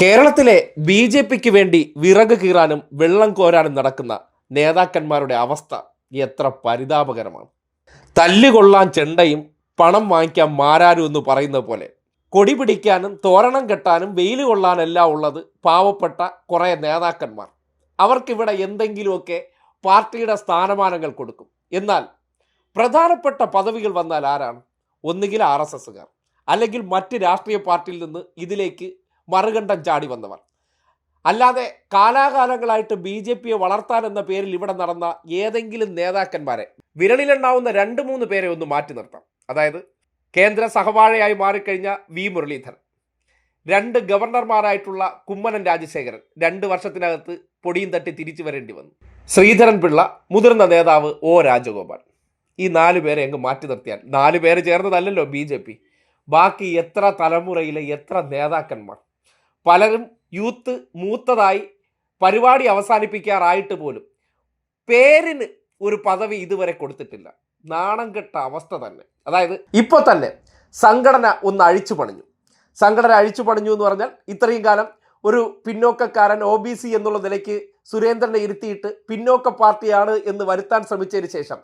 കേരളത്തിലെ B J പിക്ക് വേണ്ടി വിറക് കീറാനും വെള്ളം കോരാനും നടക്കുന്ന നേതാക്കന്മാരുടെ അവസ്ഥ എത്ര പരിതാപകരമാണ്. തല്ലുകൊള്ളാൻ ചെണ്ടയും പണം വാങ്ങിക്കാൻ മാരാരും എന്ന് പറയുന്നത് പോലെ കൊടി പിടിക്കാനും തോരണം കെട്ടാനും വെയിൽ കൊള്ളാനെല്ലാം ഉള്ളത് പാവപ്പെട്ട കുറേ നേതാക്കന്മാർ. അവർക്കിവിടെ എന്തെങ്കിലുമൊക്കെ പാർട്ടിയുടെ സ്ഥാനമാനങ്ങൾ കൊടുക്കും. എന്നാൽ പ്രധാനപ്പെട്ട പദവികൾ വന്നാൽ ആരാണ്? ഒന്നുകിൽ RSSകാർ, അല്ലെങ്കിൽ മറ്റ് രാഷ്ട്രീയ പാർട്ടിയിൽ നിന്ന് ഇതിലേക്ക് മറുകണ്ഠം ചാടി വന്നവർ. അല്ലാതെ കാലാകാലങ്ങളായിട്ട് ബി ജെ പിയെ വളർത്താൻ എന്ന പേരിൽ ഇവിടെ നടന്ന ഏതെങ്കിലും നേതാക്കന്മാരെ വിരളിലെണ്ണാവുന്ന 2-3 പേരെ ഒന്ന് മാറ്റി നിർത്താം. അതായത് കേന്ദ്ര സഹവാഴയായി മാറിക്കഴിഞ്ഞ വി മുരളീധരൻ, 2 ഗവർണർമാരായിട്ടുള്ള കുമ്മനം രാജശേഖരൻ 2 വർഷത്തിനകത്ത് പൊടിയും തട്ടി തിരിച്ചു വരേണ്ടി വന്നു. ശ്രീധരൻ പിള്ള, മുതിർന്ന നേതാവ് ഒ രാജഗോപാൽ. ഈ 4 പേരെ അങ്ങ് മാറ്റി നിർത്തിയാൽ 4 പേര് ചേർന്നതല്ലല്ലോ ബി ജെ പി. ബാക്കി എത്ര തലമുറയിലെ എത്ര നേതാക്കന്മാർ, പലരും യൂത്ത് മൂത്തതായി പരിപാടി അവസാനിപ്പിക്കാറായിട്ട് പോലും പേരിന് ഒരു പദവി ഇതുവരെ കൊടുത്തിട്ടില്ല. നാണം കെട്ട അവസ്ഥ തന്നെ. അതായത് ഇപ്പോൾ തന്നെ സംഘടന ഒന്ന് അഴിച്ചു പണിഞ്ഞു. സംഘടന അഴിച്ചു പണിഞ്ഞു എന്ന് പറഞ്ഞാൽ ഇത്രയും കാലം ഒരു പിന്നോക്കക്കാരൻ OBC എന്നുള്ള നിലയ്ക്ക് സുരേന്ദ്രനെ ഇരുത്തിയിട്ട് പിന്നോക്ക പാർട്ടിയാണ് എന്ന് വരുത്താൻ ശ്രമിച്ചതിന് ശേഷം